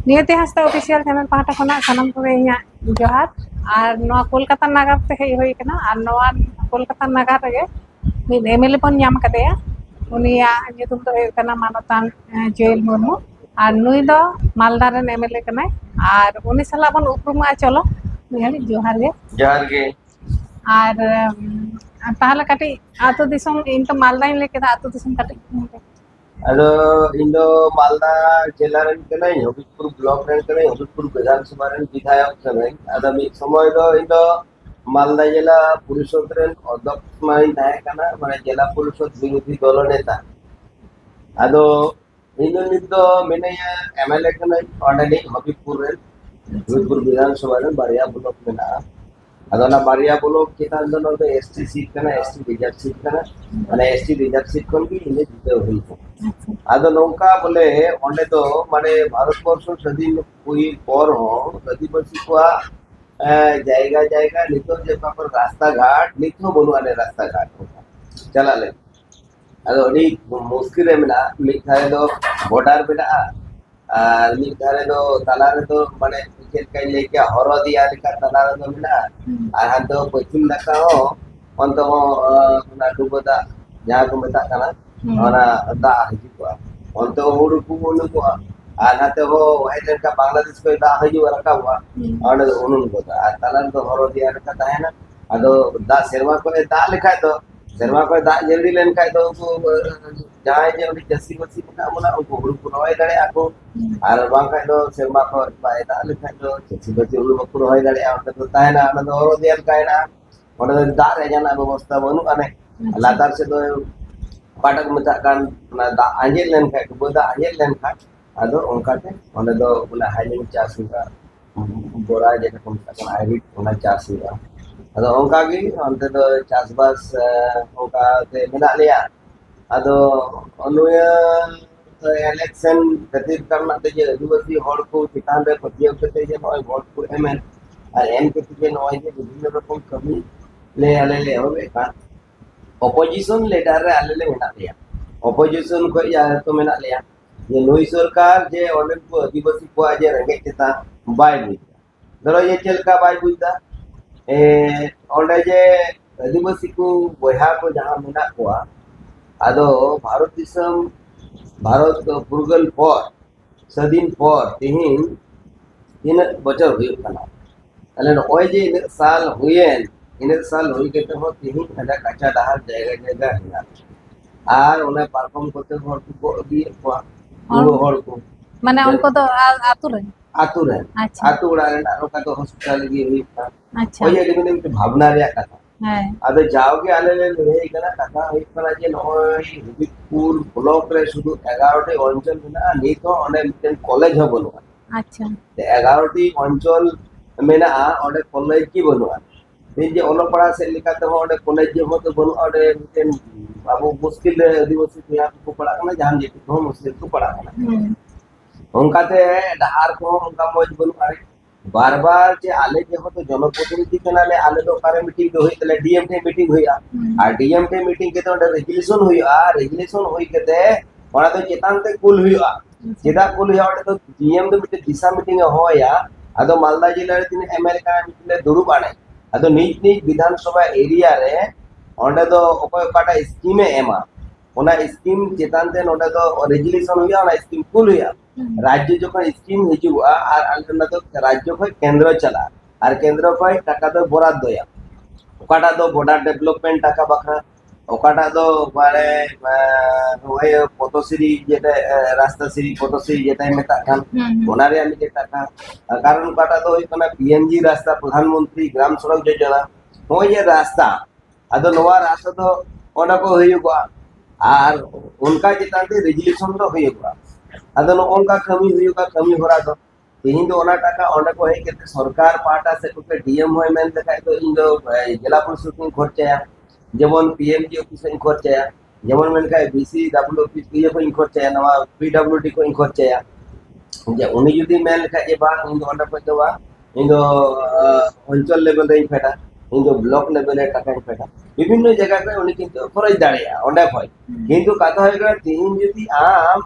नियति Hansda official channel पाहटा खना सानाम को इᱧᱟᱜ जोहार और नवा कोलकाता नगर ते हेज होई कना और नवा कोलकाता नगर रे मिद एमएलए बन नाम कदेया उनिया nyutum do hoyok kana manotan joel murmu और नुई दो मालदा रेन एमएलए कनाय और उनी सला बन उपरुमा चलो निहाली जोहार गे और ताहले काटी आतो दिसम इन तो मालदा इन लेके आतो दिसम काटी अदो इंदो मालदा जिला रेन कनाय हबिबपुर ब्लॉक रेन कनाय हबिबपुर विधानसभा रेन विधायक कनाय अदो मिद समय दो इंदो मालदा जिला परिषद रेन अध्यक्ष माई थाहे कना माने जिला परिषद विरोधी दल नेता अदो इंदो नित दो मेनेया एमएलए कनाय ऑलरेडी हबिबपुर रेन हबिबपुर विधानसभा रेन बारिया ब्लॉक मेना अदो ना बारिया ब्लॉक चितान दो नो एसटी सीट कना एसटी रिजर्व सीट कना माने एसटी रिजर्व सीट कोन की इने जिते हुई आदो नौका बोले ओंडे तो माने भारतवर्ष स्वाधीन हुई पर हो आदिवासी को जायगा जायगा नितो जे पापर रास्ता घाट नितो बनुआने रास्ता घाट चला ले आदो अडी मुश्किल मेना मिठारे दो बॉर्डर बेटा और मिठारे दो तलारे दो माने चेक कई लेके हरो दिया लेका तलारे दो मेना और हां दो पश्चिम नाका हो अंत हो ना डुबदा जहां को मेता कना और दा हिजुआ अंत हुडु को बोलु को और नाते हो वाइडन का बांग्लादेश को दा हिजु रखा हुआ और उनुन को दा तलारे दो हरो दिया लेका ताहेना अदो दा सेरवा को दा लिखा तो सेरवा को दा जल्दी लेन का तो जहां जे उनी जसी बसी ना मोना उनको हुडु को रवाई दाड़े आको और बांका दो सेरवा को पाए दा लिखा तो जसी बसी उनु को रवाई दाड़े आ तो ताहेना अदो हरो दिया कायना और दा रे जाना व्यवस्था बनु अने लातार से दो पाटक मता कान ना दा आंजेल लेन का को दा आंजेल लेन का अदो उनकाते ओने दो बोला हाइलिंग चास हुआ बोरा जे को मता हाइब्रिड ओना चास हुआ अदो उनका की अंते दो चासबास उनका ते मेना लिया अदो अनुया इलेक्शन खातिर करना ते जे आदिवासी हड़ को चितान रे पतियो कते जे नय वोट को एमएन और एम के जे नय जे विभिन्न रकम कमी ले आले ले होबे का ऑपोजिशन लीडर रे आले ले मेना लिया ऑपोजिशन को या तो मेना लिया ये नई सरकार जे ओने को आदिवासी को आज रंगे चेता बाय बुझा धरो ये चलका बाय बुझा ओंडे जे आदिवासी को बहा को जहां मेना को आदो भारत दिसम भारत फुरगल पर स्वाधीन पर तिहिन इन बचर हुई कना अले ओय जे इन साल हुएन इन साल हुई के तो तिहिन अदा काचा दहार जायगा जायगा हिना आर ओने परफॉर्म करते हर को दिए को उनो हर को माने उनको तो आतु रे अच्छा आतु उड़ा रे रोका तो हॉस्पिटल गी हुई था अच्छा ओय जे ने भावना रे कथा है अबे जाओगे आले ले हे कना कथा होई कना जे नय हबिबपुर ब्लॉक रे शुधु 11 टी अंचल मेना नी तो ओने मिटन कॉलेज हो बनुआ अच्छा ते 11 टी अंचल मेना ओने कॉलेज की बनुआ ते जे ओलो पड़ा से लिखा तो ओने कॉलेज जे हो तो बनुआ ओने मिटन बाबू मुश्किल आदिवासी को को पड़ा कना जान जे को मुश्किल को पड़ा कना उनका ते डहार को उनका मौज बनुआ बार बार जे आले जे हो तो जनप्रतिनिधि कना ले आले तो कारे मीटिंग दो होई तले डीएमटी मीटिंग होई आ डीएमटी मीटिंग के तो रेजुलेशन होई केते ओना तो चेतान ते कुल होई जेदा कुल होई ओडे तो डीएम तो मिटे दिशा मीटिंग होया आदो मालदा जिला रे तीन एमएलए का मिटले दुरुब आने आदो नीच नीच विधानसभा एरिया रे ओंडे तो ओको काटा स्कीम एमा ओना स्कीम चेतान ते नोडे तो रेजुलेशन होया ओना स्कीम कुल होया राज्य जो स्कीम हिजुआ और अलना तो राज्य को केंद्र चला और केंद्र को टाका दो बराद दोया ओकाटा दो बॉर्डर डेवलपमेंट टाका बखरा ओकाटा दो माने ओए पतोश्री जेटा रास्ता श्री पतोश्री जेटा मेता खान ओना रे आमी जे टाका कारण ओकाटा दो कना पीएमजी रास्ता प्रधानमंत्री ग्राम सड़क योजना होय ये रास्ता अदो नवा रास्ता तो ओना को होयुगा और उनका जिताते रेजुलेशन तो होयुगा अदो उनका कमी हुआ कमी हो रहा तो तीन दो ओना टाका ओंडे को है के सरकार पाटा से को डीएम होय मेन देखाय तो इन दो जिला परिषद को खर्चाया जेमन पीएमजी ऑफिस को खर्चाया जेमन मेन का बीसी डब्ल्यू ऑफिस को खर्चाया नवा पीडब्ल्यूडी को खर्चाया जे उनी जदी मेन लेखा जे बा इन दो ओंडे को तो बा इन दो अंचल लेवल रे फेटा इन दो ब्लॉक लेवल रे टाका फेटा विभिन्न जगह पे उनी किंतु खरच दाड़िया ओंडे खय किंतु कथा होय तीन जदी आम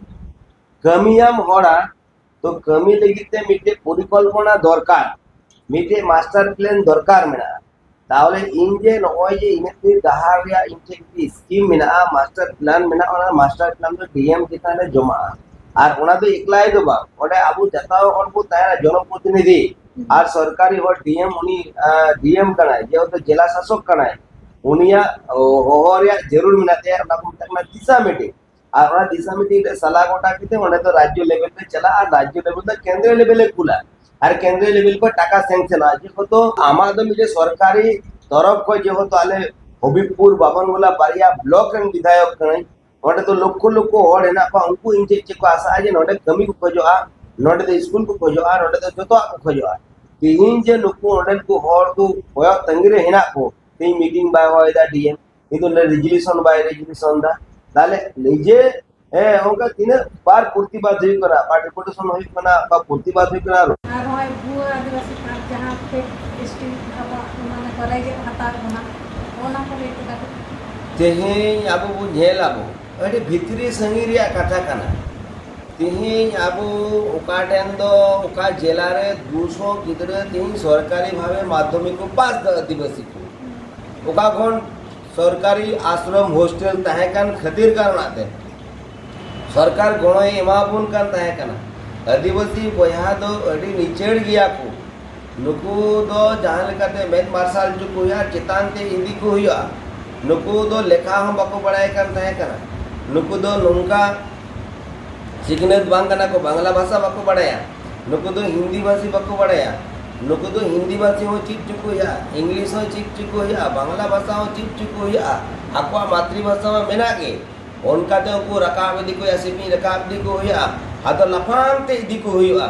कमियाम होड़ा तो कमी लगिते मिटे परिकल्पना दरकार मिटे मास्टर प्लान दरकार मेना ताहले इन जे नय जे इनेतिर डाहार रे इन जे स्कीम मेना मास्टर प्लान मेना ओना मास्टर प्लान दो डीएम किताने जमा और ओना दो एकलाय दो बा ओडे आबु जताव हर को ताया जनप्रतिनिधि और सरकारी हर डीएम उनी डीएम कनाय जे तो जिला शासक कनाय उनिया होहरिया जरूर मिनाते ओना को तकना दिशा मीटिंग और ओना दिशा मीटिंग रे सलाह गोटा किते ओने तो राज्य लेवल पे चला और राज्य लेवल पे केंद्रीय लेवल खुला और केंद्रीय लेवल पर टाका सैंक्शन आज तो आमादो मिले सरकारी तरफ को जो तो आले हबीबपुर बाबनगोला बारिया ब्लॉक रन विधायक कनाई ओडे तो लोक हर हेना पा उनको इन चे को आशा जे नोडे कमी को खोजोआ नोडे तो स्कूल को खोजोआ नोडे तो जतो को खोजोआ तीन जे लोक ओडे को हर को होय तंगरे हेना को ती मीटिंग बाय होयदा डीएम इदो रेजोल्यूशन बाय रेजोल्यूशन दा ताले निजे ओंका तीन बार प्रतिबाद हुई करा पार्टी डेपुटेशन हुई कना बा प्रतिबाद हुई करा और होय भू आदिवासी कार्ड जहां पे एसटी अब माने करे जे हता बना ओना को लेके का तेहें आबो बु झेल आबो अरे भितरी संगी रिया कथा कना तेहें आबो ओका टेन दो ओका जिला रे 200 गिदरे तेहें सरकारी भावे माध्यमिक को पास आदिवासी को ओका कोन सरकारी आश्रम हॉस्टल तहे कान खातिर कारणाते सरकार गणय एमाबुन कान तहे कना आदिवासी बया दो अडी निचेड़ गया को नुकु दो जहां लेकाते मेद मार्शल जो को या चितान ते इदी को हुआ नुकु दो लेखा हम बाको बड़ाय कान तहे कना नुकु दो नोंका सिग्नेत बांग कना को बांग्ला भाषा बाको बड़ाया नुकु दो हिंदी भाषी बाको बड़ाया नुकु दो हिंदी भाषी हो चिक चुको या इंग्लिश हो चिक चुको या बांग्ला भाषा हो चिक चुको या आको मातृभाषा में मेना के उनका तो को रकाब इदी को एसपी रकाब दी को हुआ आदो लफांग ते इदी को हुआ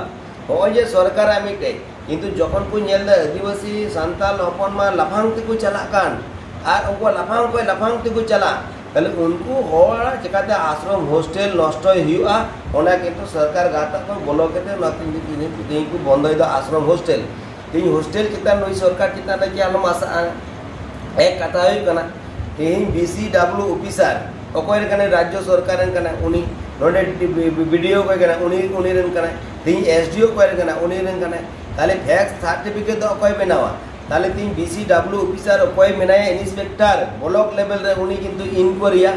हो जे सरकार मिटे किंतु जखन को नेल दा आदिवासी सांताल हपन मा लफांग ते को चला कान और उनको लफांग ते को चला तले उनको होड़ा चकाते आश्रम हॉस्टल नष्ट हुआ ओना किंतु सरकार गाता को बोलो केते नतिन दी को बंद दा आश्रम हॉस्टल तीन हॉस्टल चिता नई सरकार चिता ना कि आलम आशा एक कथा हुई कना तीन बीसीडब्ल्यू ऑफिसर अकोय कने राज्य सरकार कने उनी नोडे वीडियो को कने उनी रन कने तीन एसडीओ को कने उनी रन कने ताले फैक्स सर्टिफिकेट तो अकोय बनावा ताले तीन बीसीडब्ल्यू ऑफिसर अकोय मेनाय इंस्पेक्टर ब्लॉक लेवल रे उनी किंतु इनक्वायरिया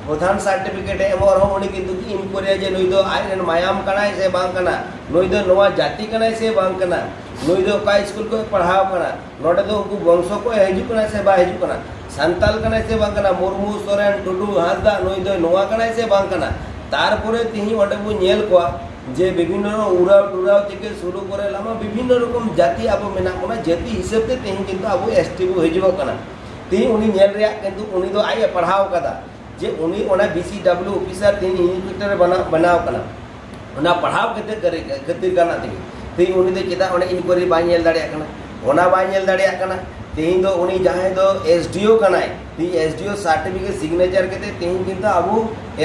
प्रधान सर्टिफिकेट एमर हो उनी किंतु इनक्वायरिया जे नई दो आइरन मायाम कनाय से बांग कना नई दो नवा जाति कनाय से बांग कना नई दो का स्कूल को पढ़ाव कना नोडे दो उनको वंश को हेजु कना से बा हेजु कना सांताल कनाय से बांग कना मुर्मू सोरेन टुडू हासदा नई दो नवा कनाय से बांग कना तारपरे तिही ओडे बु नेल कोआ जे विभिन्न उराव टुराव থেকে শুরু করে লামা বিভিন্ন রকম জাতি আবো মেনা কোনা জাতি হিসাবতে তেহি কিন্তু আবো এসটি বু হইজব কানা তেহি উনি নেল রিয়া কিন্তু উনি দো আই পড়াও কাদা যে উনি ওনা बीसीडब्ल्यू অফিসার তেহি ইনস্পেক্টর बनाव কানা ওনা পড়াও কেতে করে খাতির কানা তেহি উনি দে কেদা ওনা ইনকোয়ারি বাই নেল দাড়িয়া কানা ওনা বাই নেল দাড়িয়া কানা तेही दो उनी जहां दो एसडीओ कनाय ती एसडीओ सर्टिफिकेट सिग्नेचर केते तेही किंतु अबु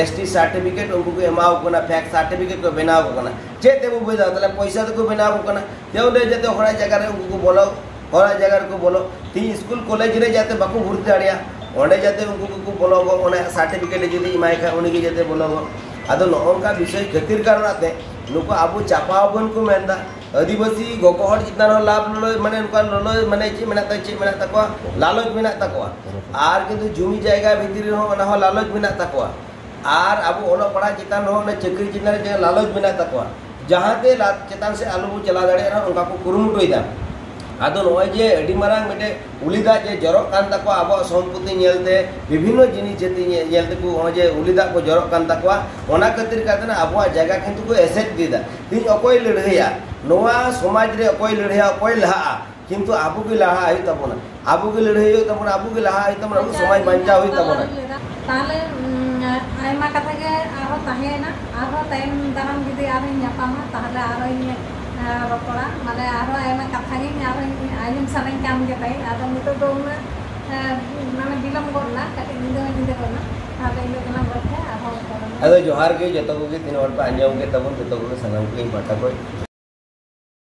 एसटी सर्टिफिकेट उनको को एमाव कोना फैक्ट सर्टिफिकेट को बनाव कोना जेते बु बुझा तले पैसा तो को बनाव कोना तेउले जेते होरा जगह रे उनको बोलो होरा जगह को बोलो ती स्कूल कॉलेज रे जाते बाकू भर्ती दाड़िया ओंडे जाते उनको को बोलो ओने सर्टिफिकेट जदी इमाय खा उनी के जेते बोलो आदो नोंका विषय खातिर कारणाते नुको आबु चापावबन को मेंदा आदिवासी गोकोहर जितना लाभ लो माने उनका लो माने चे मेना तको लालच मेना तको आर किंतु जमी जायगा भितर हो ना हो लालच मेना तको आर अब ओलो पड़ा चितान हो ना चक्री चितान जे लालच मेना तको जहां ते चितान से आलू चला दाड़े ना उनका को कुरुमुटोइदा आदो नय जे अडी मारांग मेटे उलिदा जे जरक कान तको आबो सम्पत्ति नेलते विभिन्न जिनिस जेति नेलते को जे उलिदा को जरक कान तको ओना खातिर कातना आबो जगह किंतु को एसेट दिदा तीन अकोय लड़हैया नोआ समाज रे अकोय लड़हैया अकोय लहा किंतु आबो के लहा आइ तबना आबो के लड़हैया तबना आबो के लहा आइ तबना समाज बंचा होई तबना ताले आयमा कथा के आरो ताहेना आरो टाइम दाराम जदी आरो न्यापामा ताहले आरो रपड़ा माने आरो आयमा कथा गे आरो आइम सारें काम के ताई आरो नितो दो माने बिलम करना कटे निदे करना ताले इलो कना बरते आरो अदो जोहार के जतो को के तीन और पे अंजाम के तबन जतो को सनम के बाटा को